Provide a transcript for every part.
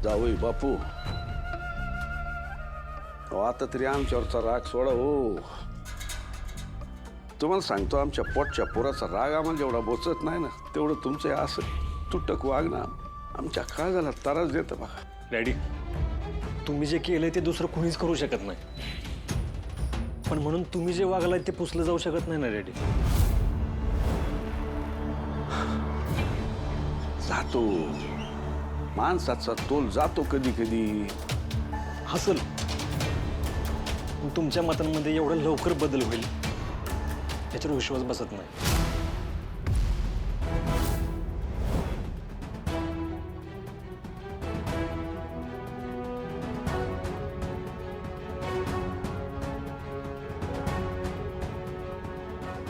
जावई बापू, आता तरी आमच्यावरचा राग सोडा हो. तुम्हाला सांगतो, आमच्या पोटच्या पोराचा राग आम्हाला जेवढा बोचत नाही ना, तेवढं तुमचं असं तुटक वागणं आमच्या काळजाला त्रास देतं बघा. डॅडी, तुम्ही जे केलंय ते दुसरं कोणीच करू शकत नाही, पण म्हणून तुम्ही जे वागलाय ते पुसलं जाऊ शकत नाही ना डॅडी. जातो माणसाचा तोल जातो कधी कधी. हसल, पण तुमच्या मतांमध्ये एवढं लवकर बदल होईल त्याच्यावर विश्वास बसत नाही.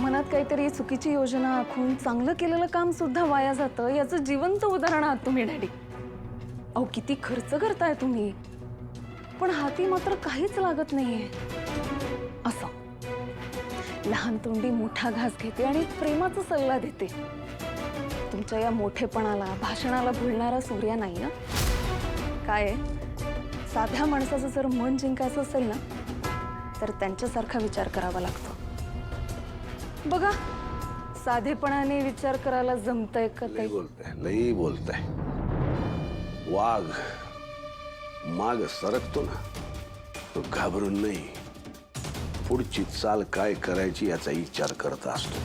मनात काहीतरी चुकीची योजना आखून चांगलं केलेलं काम सुद्धा वाया जातं, याचं जिवंत उदाहरण आहात तुम्ही डॅडी. अहो, किती खर्च करताय तुम्ही, पण हाती मात्र काहीच लागत नाहीये. असं लहान तोंडी मोठा घास घेते आणि प्रेमाचा सल्ला देते. तुमच्या या मोठेपणाला भाषणाला भुलणारा सूर्या नाही ना. काय साध्या माणसाचं जर मन जिंकायचं असेल ना, तर त्यांच्यासारखा विचार करावा लागतो. बघा, साधेपणाने विचार करायला जमतंय का ते? लई बोलताय. वाघ माग सरकतो ना, तो घाबरून नाही, पुढची चाल काय करायची याचा विचार करत असतो.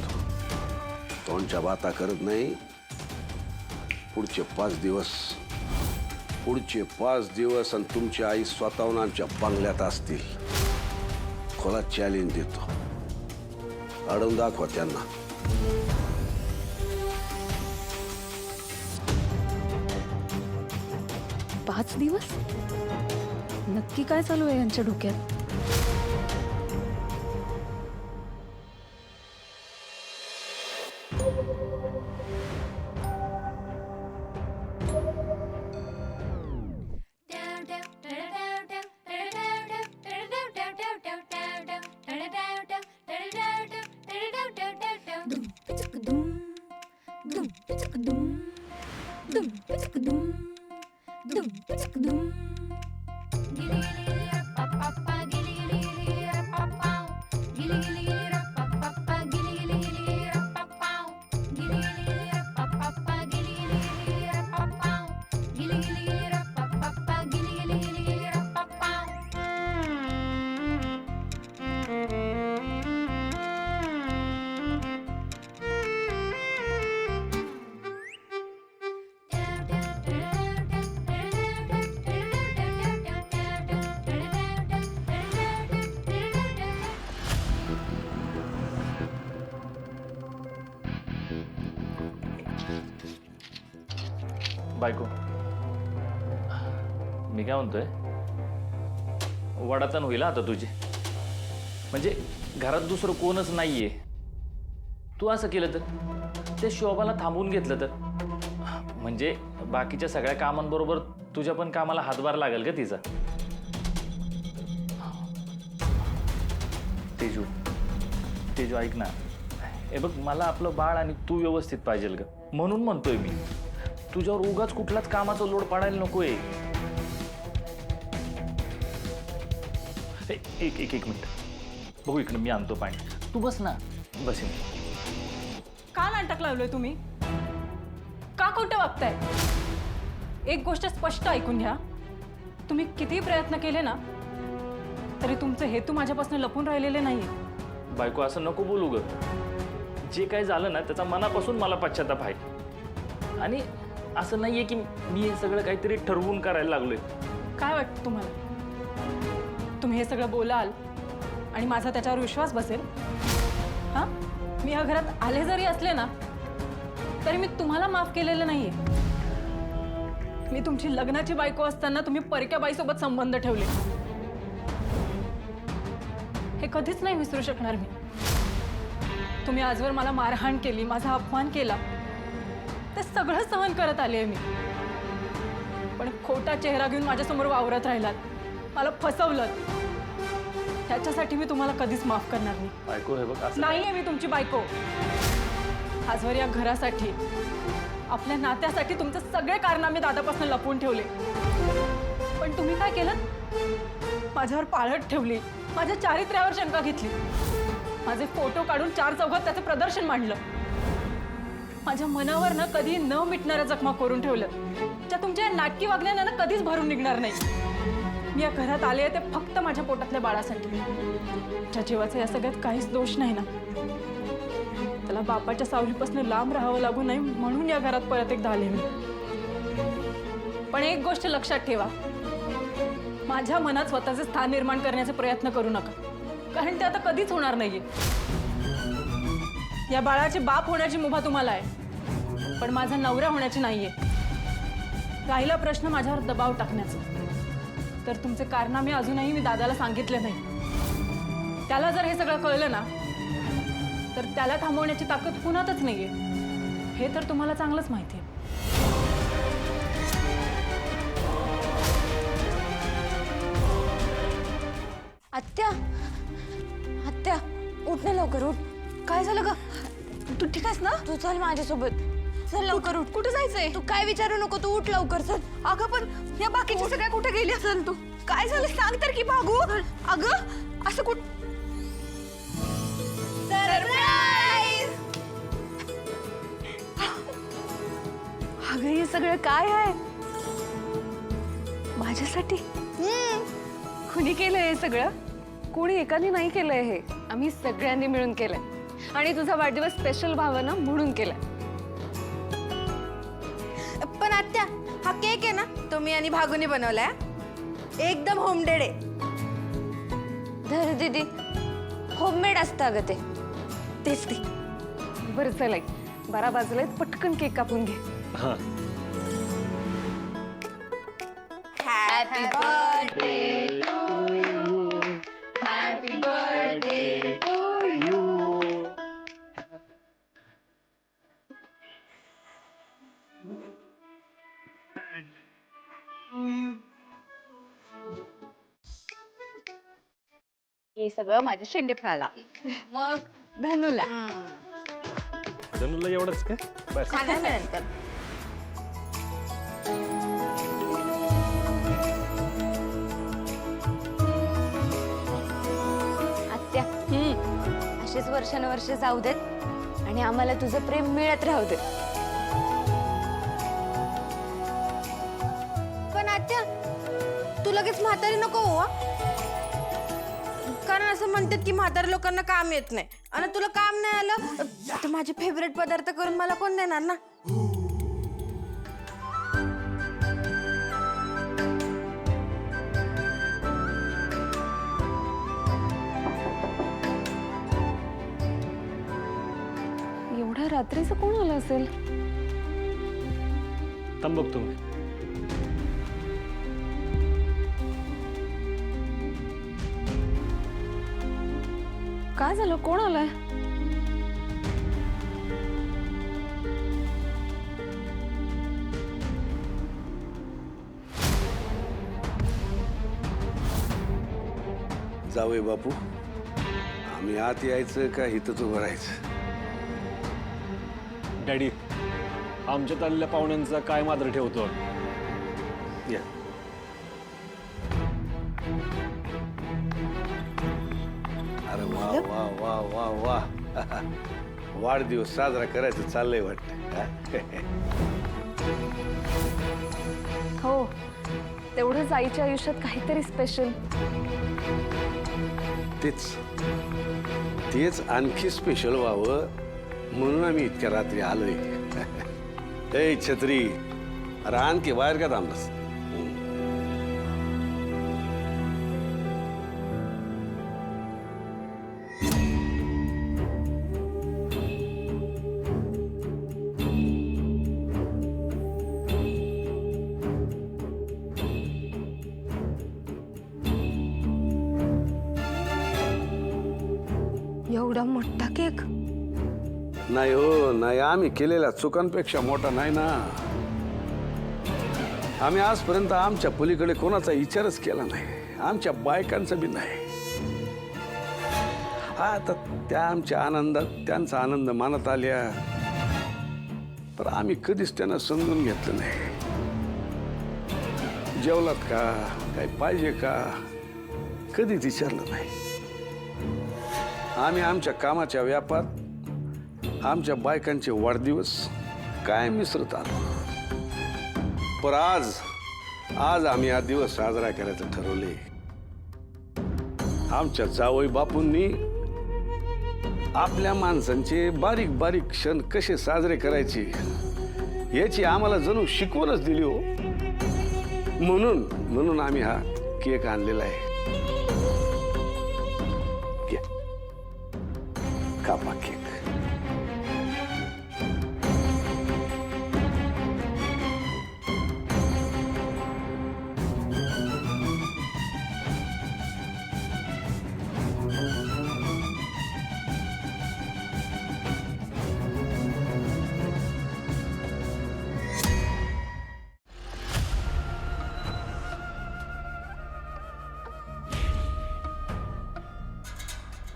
तो तोंडच्या बाता करत नाही. पुढचे 5 दिवस आणि तुमची आई स्वतःहून आमच्या बंगल्यात असतील. खोला चॅलेंज देतो, अडवून दाखवा त्यांना. 5 दिवस? नक्की काय चालू आहे यांच्या डोक्यात? बायको, मी काय म्हणतोय, वडाताण होईल आता तुझी. म्हणजे घरात दुसरं कोणच नाहीये. तू असं केलं तर, ते शोभाला थांबवून घेतलं तर, म्हणजे बाकीच्या सगळ्या कामांबरोबर तुझ्या पण कामाला हातभार लागेल का तिचा? तेजू, तेजू ऐक ना, हे बघ, मला आपलं बाळ आणि तू व्यवस्थित पाहिजेल ग, म्हणून म्हणतोय मी. तुझ्यावर उगाच कुठलाच कामाचा लोड पाडायला नकोय. एक मिनिट बघू इकडं, मी आणतो पाणी. तू बस ना, बस. का नाटक लावलंय तुम्ही? का खोटं वागताय? एक गोष्ट स्पष्ट ऐकून घ्या, तुम्ही किती प्रयत्न केले ना, तरी तुमचे हेतू माझ्यापासून लपून राहिलेले नाहीये. बायको, असं नको बोलू ग. जे काही झालं ना, त्याचा मनापासून मला पश्चाताप आहे. आणि असं नाहीये की मी हे सगळं काहीतरी ठरवून करायला लागलोय. काय वाटतं तुम्हाला? तुम्ही हे सगळं बोलाल आणि माझा त्याच्यावर विश्वास बसेल? हां, मी या घरात आले जरी असले ना, तरी मी तुम्हाला माफ केलेलं नाहीये. मी तुमची लग्नाची बायको असताना तुम्ही परक्या बाईसोबत संबंध ठेवले, हे कधीच नाही विसरू शकणार मी. तुम्ही आजवर मला मारहाण केली, माझा अपमान केला, ते सगळं सहन करत आले मी. पण खोटा चेहरा घेऊन माझ्यासमोर वावरत राहिलात, मला फसवलं. त्याच्यासाठी मी तुम्हाला कधीच माफ करणार नाही. बायको, हे बघ, असं नाहीये मी तुमची बायको. आजवर या घरासाठी, आपल्या नात्यासाठी तुमचे सगळे कारनामे दादापासून लपवून ठेवले. पण तुम्ही काय केलं? माझ्यावर पाळत ठेवली, माझ्या चारित्र्यावर शंका घेतली, माझे फोटो काढून 4 चौघात त्याचं प्रदर्शन मांडलं, माझ्या मनावर ना कधी न मिटणाऱ्या जखमा करून ठेवलं, त्या तुमच्या या नाटकी वागण्यानं ना कधीच भरून निघणार नाही. मी या घरात आले ते फक्त माझ्या पोटातल्या बाळासाठी. ज्या जीवाचा या सगळ्यात काहीच दोष नाही ना, त्याला बापाच्या सावलीपासून लांब राहावं लागू नये म्हणून या घरात परत एकदा आले मी. पण एक गोष्ट लक्षात ठेवा, माझ्या मनात स्वतःचे स्थान निर्माण करण्याचा प्रयत्न करू नका, कारण ते आता कधीच होणार नाहीये. या बाळाचे बाप होण्याची मुभा तुम्हाला आहे, पण माझा नवरा होण्याची नाहीये. राहिला प्रश्न माझ्यावर दबाव टाकण्याचा, तर तुमचे कारनामे अजूनही मी दादाला सांगितले नाही. त्याला जर हे सगळं कळलं ना, तर त्याला थांबवण्याची ताकद कुणातच नाहीये, हे तर तुम्हाला चांगलंच माहिती आहे. आत्या, आत्या, उठ ना लवकर उठ. काय झालं ग? तू ठीक आहेस ना? तू चल माझ्यासोबत. चल लवकर उठ. कुठे जायचंय? तू काय विचारू नको, तू उठ लवकर चल. अगं पण या बाकीच्या सगळ्या कुठे गेल्या? चल तू. काय झालं सांग तर की भागू. अगं असं कुठ? सरप्राईज! अगं हे सगळं काय आहे? माझ्यासाठी? कुणी केलंय हे सगळं? कोणी एकाने नाही केलंय, हे आम्ही सगळ्यांनी मिळून केलंय. आणि तुझा वाढदिवस स्पेशल भावना म्हणून केलाय. पण आत्या, हा केक आहे ना, तो मी आणि भागूने बनवलाय. एकदम होममेड आहे. धर दीदी, होममेड असतं अगं ते. तेच ते. बरं चल आई, 12 वाजले, पटकन केक कापून घे. हां. Happy birthday to you. Happy birthday to you. हे सगळं माझ्या शेंडे फाळला. मग धनुला. धनुला एवढंच काय? बस. खाण्यानंतर आत्या, अशीच वर्षानुवर्ष जाऊ देत आणि आम्हाला तुझं प्रेम मिळत राहू दे. पण आत्या, तू लगेच म्हातारी नको हो. कारण असं म्हणतात की म्हातार लोकांना काम येत नाही, आणि तुला काम नाही आलं तर माझे फेवरेट पदार्थ करून मला कोण देणार ना. एवढ्या रात्रीचं कोण आलं असेल? थांब बघतो मी. काय झालं? कोण आलंय? जावई बापू, आम्ही आत यायचं का इथंच उभं राहायचं? डॅडी, आमच्यात आलेल्या पाहुण्यांचा काय मात्र ठेवतो. या. अरे वा वा वा वा वा. वाढदिवस साजरा करायचं चाललंय वाटतं. हो, तेवढंच आईच्या आयुष्यात काहीतरी स्पेशल. तेच आणखी स्पेशल व्हावं म्हणून आम्ही इतक्या रात्री आलोय. ए छत्री, अरे आणखी बाहेर का थांबलास? एवढा मोठा केक? नाही हो, नाही. आम्ही केलेल्या चुकांपेक्षा मोठा नाही ना. आम्ही आजपर्यंत आमच्या पलीकडे कोणाचा विचारच केला नाही, आमच्या बायकांचा बी नाही. हा, तर त्या आमच्या आनंदात त्यांचा आनंद मानत आल्या, पण आम्ही कधीच त्यांना समजून घेतलं नाही. जेवलात का, काही पाहिजे का, कधीच विचारलं नाही. आम्ही आमच्या कामाच्या व्यापात आमच्या बायकांचे वाढदिवस काय मिसळत आलो. पण आज आम्ही हा दिवस साजरा करायचं ठरवले. आमच्या जावई बापूंनी आपल्या माणसांचे बारीक बारीक क्षण कसे साजरे करायचे याची आम्हाला जणू शिकवणच दिली हो. म्हणून आम्ही हा केक आणलेला आहे. घ्या, कापा केक.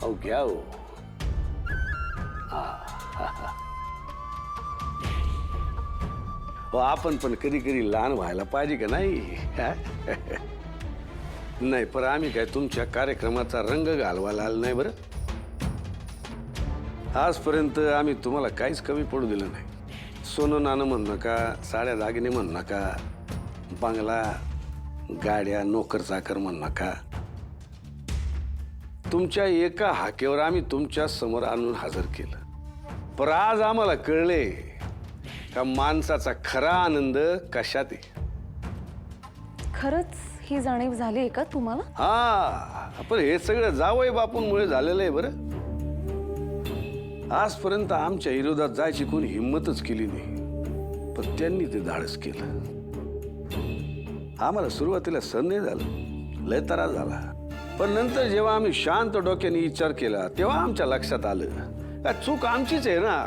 अहो घ्या हो. हो आपण पण कधी कधी लहान व्हायला पाहिजे का नाही? नाही पण आम्ही काय तुमच्या कार्यक्रमाचा रंग घालवायला आलो नाही बरं. आजपर्यंत आम्ही तुम्हाला काहीच कमी पडू दिलं नाही. सोनं नाणं म्हण नका, साड्या दागिने म्हण नका, बंगला गाड्या नोकर चाकर म्हण नका. तुमच्या एका हाकेवर आम्ही तुमच्या समोर आणून हजर केलं. पण आज आम्हाला कळले का माणसाचा खरा आनंद कशात आहे. खरंच ही जाणीव झाली आहे का तुम्हाला? हा, पण हे सगळं जावई बापूंमुळे झालेलं आहे बरं. आजपर्यंत आमच्या विरोधात जायची कोणी हिंमतच केली नाही, पण त्यांनी ते धाडस केलं. आम्हाला सुरुवातीला सहन नाही झालं, लय त्रास झाला. पण नंतर जेव्हा आम्ही शांत डोक्याने विचार केला तेव्हा आमच्या लक्षात आलं का चूक आमचीच आहे ना.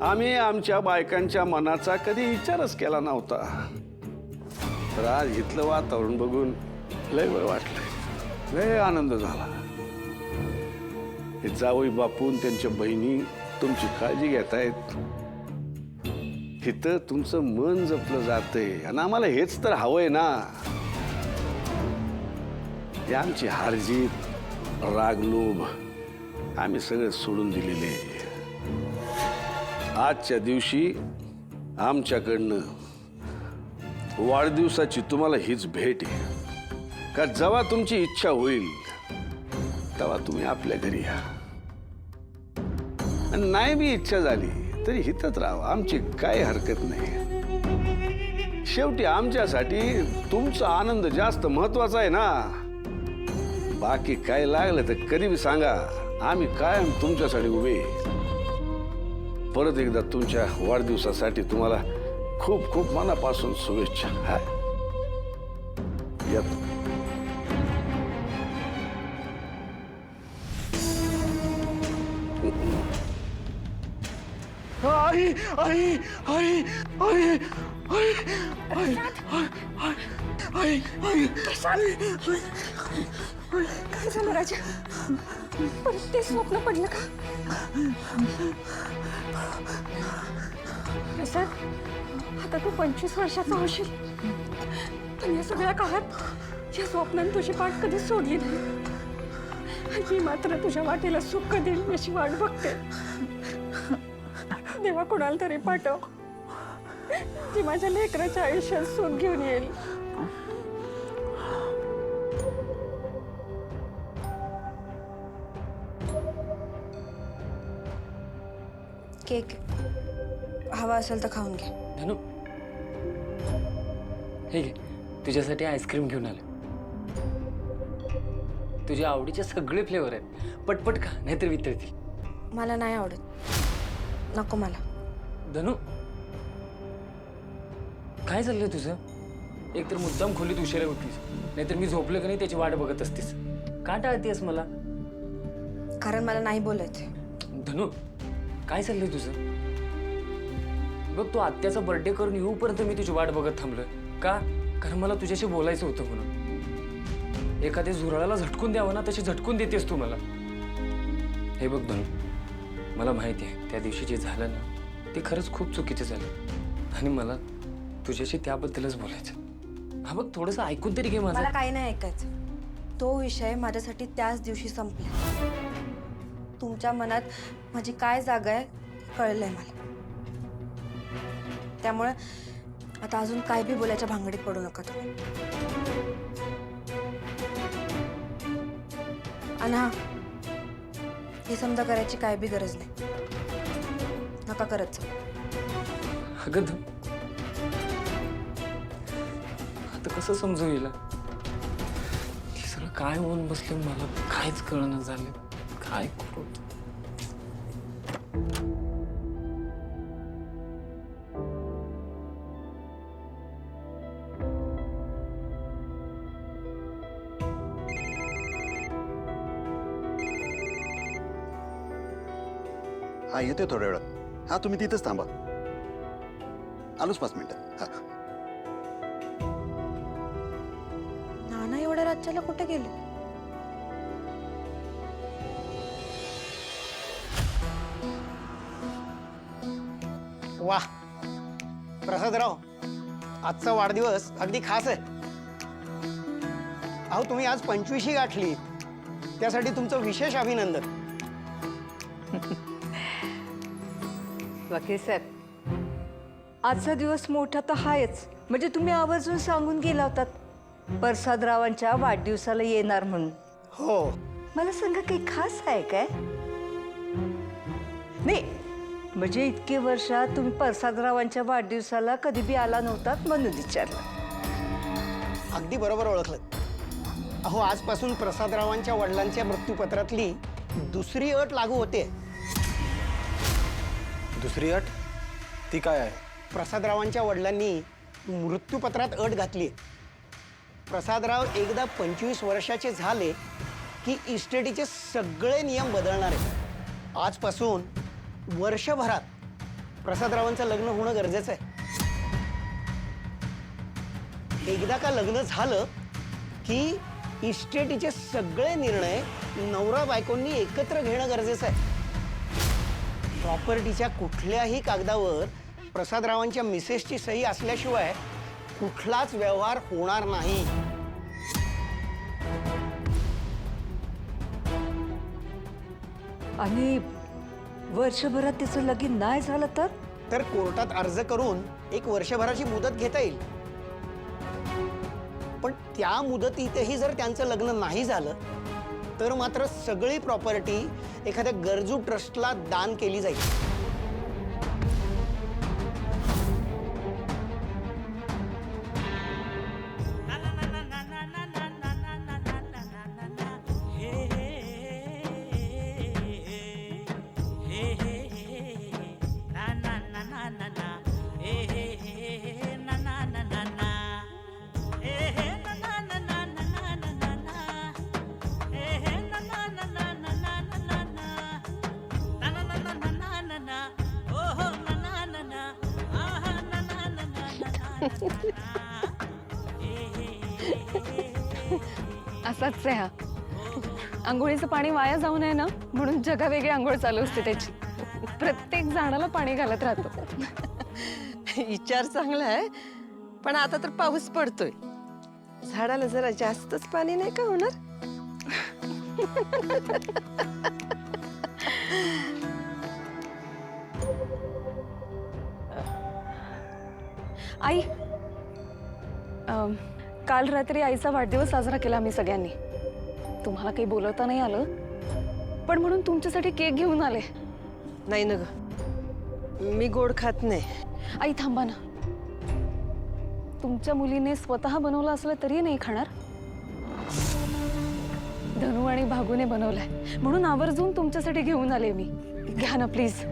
आम्ही आमच्या बायकांच्या मनाचा कधी विचारच केला नव्हता. तर आज इथलं वातावरण बघून लय बरं वाटलं, लय आनंद झाला. हे जावई बापून त्यांच्या बहिणी तुमची काळजी घेतायत, इथं तुमचं मन जपलं जातंय आणि आम्हाला हेच तर हवंय ना. हे आमची हारजीत रागलोभ आम्ही सगळं सोडून दिलेले. आजच्या दिवशी आमच्याकडनं वाढदिवसाची तुम्हाला हीच भेट आहे का जेव्हा तुमची इच्छा होईल तेव्हा तुम्ही आपल्या घरी या. आणि नाही बी इच्छा झाली तरी हितच राहा, आमची काही हरकत नाही. शेवटी आमच्यासाठी तुमचा आनंद जास्त महत्वाचा आहे ना. बाकी काय लागलं तर कधी बी सांगा, आम्ही कायम तुमच्यासाठी उभे. परत एकदा तुमच्या वाढदिवसासाठी तुम्हाला खूप खूप मनापासून शुभेच्छा. हाय येतो. आई आई आई आई आई आई आई आई काय झालं राजा? परत ते स्वप्न पडलं का? प्रसाद, आता तू 25 वर्षाचा होशील, पण या सगळ्या काळात या स्वप्नांनी तुझी पाठ कधीच सोडली नाही. मी मात्र तुझ्या वाटेला सुख कधी येईल याची वाट बघते. देवा कोणाला तरी पाठव ती माझ्या लेकराच्या आयुष्यात सुख घेऊन येईल. केक हवा असेल तर खाऊन घे. धनु, हे घे, तुझ्यासाठी आईस्क्रीम घेऊन आले. तुझ्या आवडीचे सगळे फ्लेवर आहेत, पटपट खा नाहीतर वितळतील. मला नाही आवडत, नको मला. धनु, काय चाललंय तुझं? एकतर मुद्दाम खोलीत उशिरा उठलीस, नाहीतर मी झोपलं का नाही त्याची वाट बघत असतीस. का टाळतेस मला? कारण मला नाही बोलायचं. धनु, काय चाललंय तुझं? बघ, तू आत्याचा बर्थडे करून येऊपर्यंत मी तुझी वाट बघत थांबलोय. का? कारण मला तुझ्याशी बोलायचं होतं म्हणून. एखाद्या झुरळाला झटकून द्यावं ना, तशी झटकून देतेस तू मला. हे बघ धनु, मला माहिती आहे त्या दिवशी जे झालं ना ते खरंच खूप चुकीचं झालं आणि मला तुझ्याशी त्याबद्दलच बोलायचं. हा बघ थोडंसं ऐकून तरी घे माझं. मला काही नाही ऐकायचं. तो विषय माझ्यासाठी त्याच दिवशी संपला. तुमच्या मनात माझी काय जागा आहे कळलंय मला. त्यामुळे आता अजून काय बी बोलायच्या भांगडीत पडू नका तुम्ही. आणि हा, हे समजा करायची काय बी गरज नाही. नका करत जाऊ. अगं आता कसं समजू हिला? हे सगळं काय होऊन बसलं मला काहीच कळणं झालं. काय करू? हा येतोय थोड्या वेळात. हा तुम्ही तिथंच थांबा. आलोच 5 मिनिटं. हा नाना एवढ्या राज्याला कुठे गेले? वा प्रसादराव, आजचा वाढदिवस अगदी खास आहे. अहो तुम्ही आज 25शी गाठली, त्यासाठी तुमचं विशेष अभिनंदन. वकील साहेब, आजचा दिवस मोठा तर हायच. म्हणजे तुम्ही आवर्जून सांगून गेला होतात प्रसादरावांच्या वाढदिवसाला येणार म्हणून. हो, मला सांगा काही खास आहे काय? नाही म्हणजे इतके वर्षात तुम्ही प्रसादरावांच्या वाढदिवसाला कधी बी आला नव्हतात म्हणून विचारलं. अगदी बरोबर ओळखलं. अहो आजपासून प्रसादरावांच्या वडिलांच्या मृत्यूपत्रातली दुसरी अट लागू होते. दुसरी अट ती काय आहे? प्रसादरावांच्या वडिलांनी मृत्यूपत्रात अट घातली. प्रसादराव एकदा 25 वर्षाचे झाले की इस्टेटीचे सगळे नियम बदलणार आहेत. आजपासून वर्षभरात प्रसादरावांचं लग्न होणं गरजेचं आहे. एकदा का लग्न झालं की इस्टेटीचे सगळे निर्णय नवरा बायकोंनी एकत्र घेणं गरजेचं आहे. प्रॉपर्टीच्या कुठल्याही कागदावर प्रसादरावांच्या मिसेसची सही असल्याशिवाय कुठलाच व्यवहार होणार नाही. आणि वर्षभरात त्याचं लगीन नाही झालं तर कोर्टात अर्ज करून एक वर्षभराची मुदत घेता येईल. पण त्या मुदतीतही जर त्यांचं लग्न नाही झालं तर मात्र सगळी प्रॉपर्टी एखाद्या गरजू ट्रस्टला दान केली जाईल. असाच आहे हा. आंघोळीचं पाणी वाया जाऊ नये ना म्हणून जगावेगळी आंघोळ चालू असते त्याची. प्रत्येक झाडाला पाणी घालत राहतो. विचार चांगला आहे, पण आता तर पाऊस पडतोय. झाडाला जरा जास्तच पाणी नाही का होणार? आई, काल रात्री आईचा वाढदिवस साजरा केला आम्ही सगळ्यांनी. तुम्हाला काही बोलवता नाही आलं, पण म्हणून तुमच्यासाठी केक घेऊन आले. नाही ना ग, मी गोड खात नाही. आई थांबा ना. तुमच्या मुलीने स्वतः बनवलं असलं तरी नाही खाणार. धनू आणि भागूने बनवलाय म्हणून आवर्जून तुमच्यासाठी घेऊन आले मी. घ्या ना प्लीज.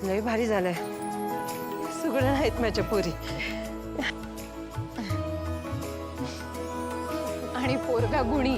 लय भारी झालंय. सगळं आहेत माझ्या पोरी. आणि पोरगा गुणी.